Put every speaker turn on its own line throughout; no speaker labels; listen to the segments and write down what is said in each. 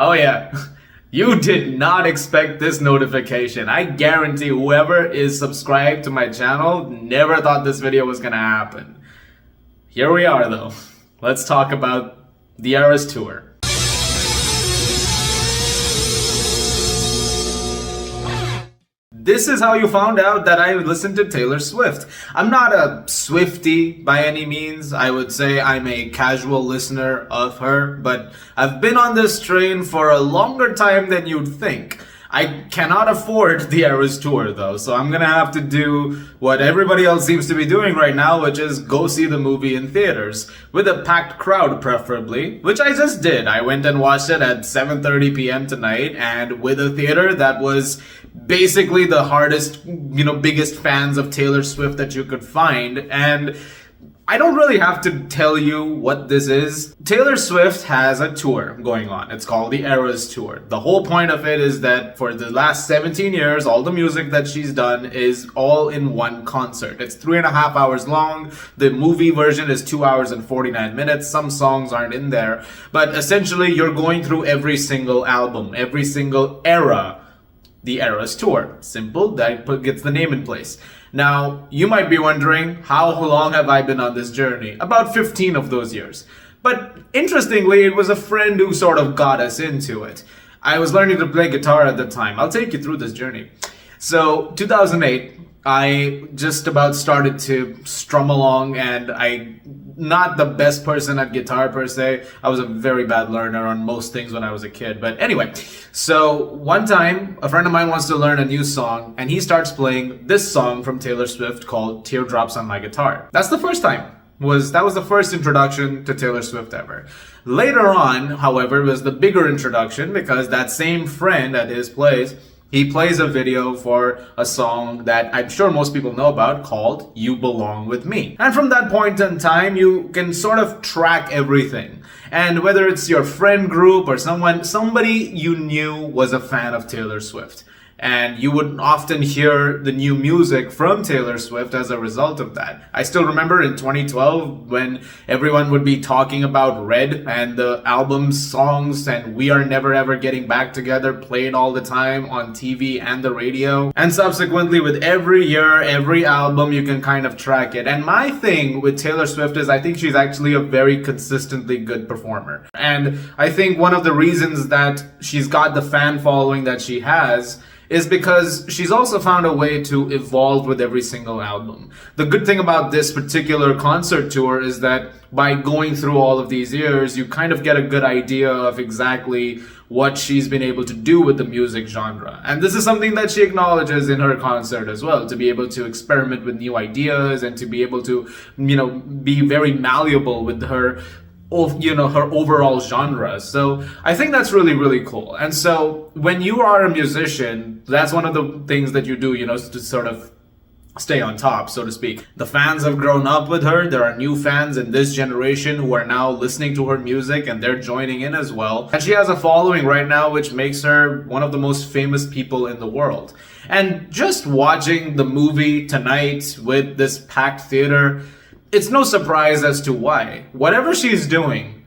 Oh yeah, you did not expect this notification. I guarantee whoever is subscribed to my channel never thought this video was gonna happen. Here we are though. Let's talk about the Eras Tour. This is how you found out that I listened to Taylor Swift. I'm not a Swiftie by any means. I would say I'm a casual listener of her, but I've been on this train for a longer time than you'd think. I cannot afford the Eras Tour though, so I'm gonna have to do what everybody else seems to be doing right now, which is go see the movie in theaters. With a packed crowd preferably, which I just did. I went and watched it at 7:30 p.m. tonight, and with a theater that was basically the hardest, biggest fans of Taylor Swift that you could find. And I don't really have to tell you what this is. Taylor Swift has a tour going on. It's called the Eras Tour. The whole point of it is that for the last 17 years, all the music that she's done is all in one concert. It's 3.5 hours long. The movie version is 2 hours and 49 minutes. Some songs aren't in there. But essentially, you're going through every single album, every single era. The Eras Tour. Simple, that gets the name in place. Now, you might be wondering, how long have I been on this journey? About 15 of those years. But interestingly, it was a friend who sort of got us into it. I was learning to play guitar at the time. I'll take you through this journey. So, 2008, I just about started to strum along, and not the best person at guitar per se. I was a very bad learner on most things when I was a kid. But anyway, so one time a friend of mine wants to learn a new song, and he starts playing this song from Taylor Swift called Teardrops on My Guitar. That's the first time. That was the first introduction to Taylor Swift ever. Later on, however, was the bigger introduction because that same friend at his place, he plays a video for a song that I'm sure most people know about called You Belong With Me. And from that point in time, you can sort of track everything. And whether it's your friend group or somebody you knew was a fan of Taylor Swift. And you would often hear the new music from Taylor Swift as a result of that. I still remember in 2012 when everyone would be talking about Red and the album's songs and We Are Never Ever Getting Back Together played all the time on TV and the radio. And subsequently with every year, every album, you can kind of track it. And my thing with Taylor Swift is I think she's actually a very consistently good performer. And I think one of the reasons that she's got the fan following that she has is because she's also found a way to evolve with every single album. The good thing about this particular concert tour is that by going through all of these years, you kind of get a good idea of exactly what she's been able to do with the music genre. And this is something that she acknowledges in her concert as well, to be able to experiment with new ideas and to be able to, be very malleable with her overall genre. So I think that's really, really cool. And so when you are a musician, that's one of the things that you do, to sort of stay on top, so to speak. The fans have grown up with her. There are new fans in this generation who are now listening to her music and they're joining in as well. And she has a following right now, which makes her one of the most famous people in the world. And just watching the movie tonight with this packed theater, it's no surprise as to why. Whatever she's doing,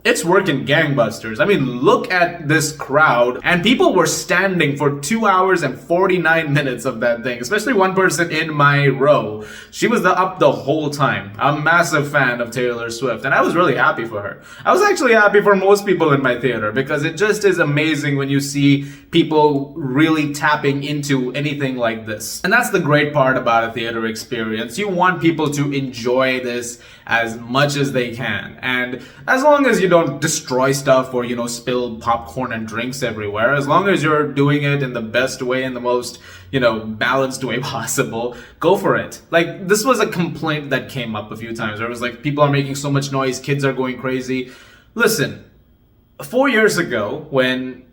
it's working gangbusters. I mean, look at this crowd. And people were standing for 2 hours and 49 minutes of that thing, especially one person in my row. She was up the whole time. I'm a massive fan of Taylor Swift, and I was really happy for her. I was actually happy for most people in my theater because it just is amazing when you see people really tapping into anything like this. And that's the great part about a theater experience. You want people to enjoy this as much as they can. And as long as you don't destroy stuff or, spill popcorn and drinks everywhere, as long as you're doing it in the best way and the most, balanced way possible, go for it. Like, this was a complaint that came up a few times. Where it was like, people are making so much noise, kids are going crazy. Listen, 4 years ago, when,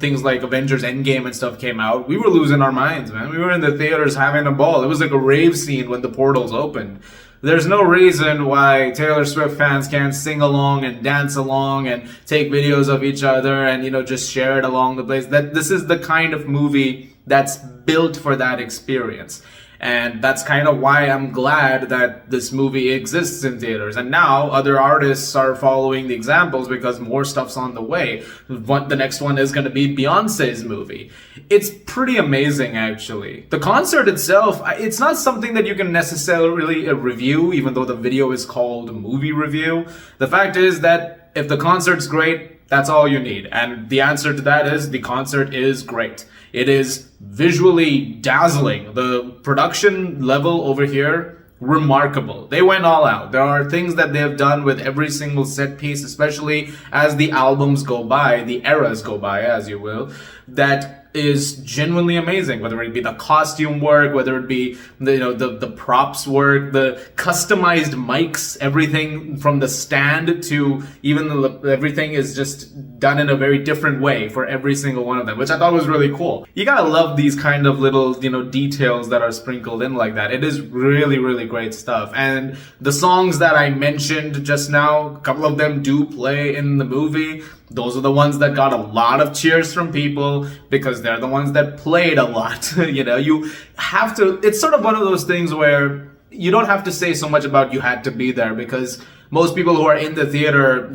things like Avengers Endgame and stuff came out, we were losing our minds, man. We were in the theaters having a ball. It was like a rave scene when the portals opened. There's no reason why Taylor Swift fans can't sing along and dance along and take videos of each other and, just share it along the place. That this is the kind of movie that's built for that experience. And that's kind of why I'm glad that this movie exists in theaters. And now other artists are following the examples because more stuff's on the way. The next one is going to be Beyonce's movie. It's pretty amazing, actually. The concert itself, it's not something that you can necessarily review, even though the video is called Movie Review. The fact is that if the concert's great, that's all you need. And the answer to that is the concert is great. It is visually dazzling. The production level over here, remarkable. They went all out. There are things that they have done with every single set piece, especially as the albums go by, the eras go by, as you will, that is genuinely amazing. Whether it be the costume work, whether it be the props work, the customized mics, everything from the stand to even everything is just done in a very different way for every single one of them, which I thought was really cool. You gotta love these kind of little details that are sprinkled in like that. It is really, really great stuff. And the songs that I mentioned just now, a couple of them do play in the movie. Those are the ones that got a lot of cheers from people because they're the ones that played a lot. You have to, it's sort of one of those things where you don't have to say so much about you had to be there, because most people who are in the theater,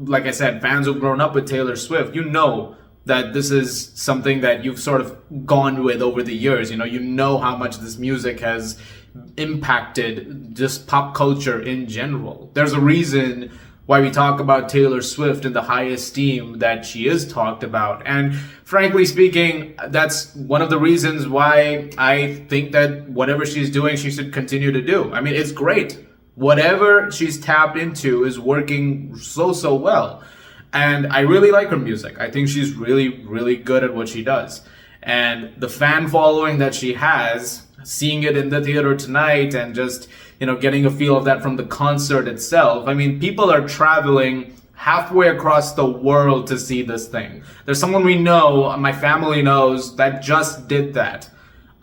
like I said, fans who've grown up with Taylor Swift, that this is something that you've sort of gone with over the years. You know how much this music has impacted just pop culture in general. There's a reason why we talk about Taylor Swift in the high esteem that she is talked about. And frankly speaking, that's one of the reasons why I think that whatever she's doing, she should continue to do. I mean, it's great. Whatever she's tapped into is working so well. And I really like her music. I think she's really, really good at what she does. And the fan following that she has, seeing it in the theater tonight and just getting a feel of that from the concert itself. I mean, people are traveling halfway across the world to see this thing. There's someone we know, my family knows, that just did that.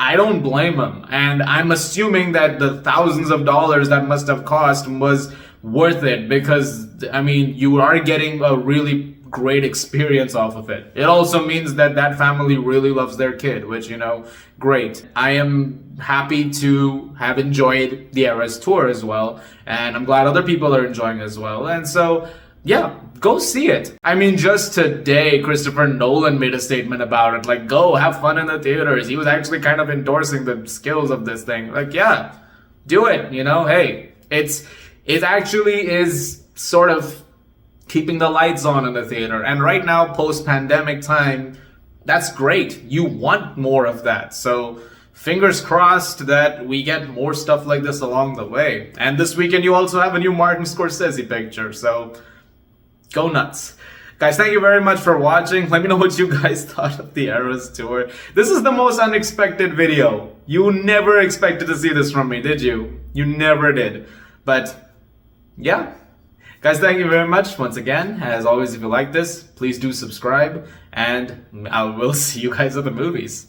I don't blame them. And I'm assuming that the thousands of dollars that must have cost was worth it, because, I mean, you are getting a really great experience off of it. It also means that that family really loves their kid, which, great. I am happy to have enjoyed the Eras tour as well, and I'm glad other people are enjoying it as well. And so, yeah, go see it. I mean, just today, Christopher Nolan made a statement about it, like, go have fun in the theaters. He was actually kind of endorsing the skills of this thing. Like, yeah, do it, hey, it actually is sort of keeping the lights on in the theater. And right now, post-pandemic time, that's great. You want more of that. So fingers crossed that we get more stuff like this along the way. And this weekend, you also have a new Martin Scorsese picture. So go nuts. Guys, thank you very much for watching. Let me know what you guys thought of the Eras tour. This is the most unexpected video. You never expected to see this from me, did you? You never did. But yeah. Guys, thank you very much once again. As always, if you like this, please do subscribe, and I will see you guys at the movies.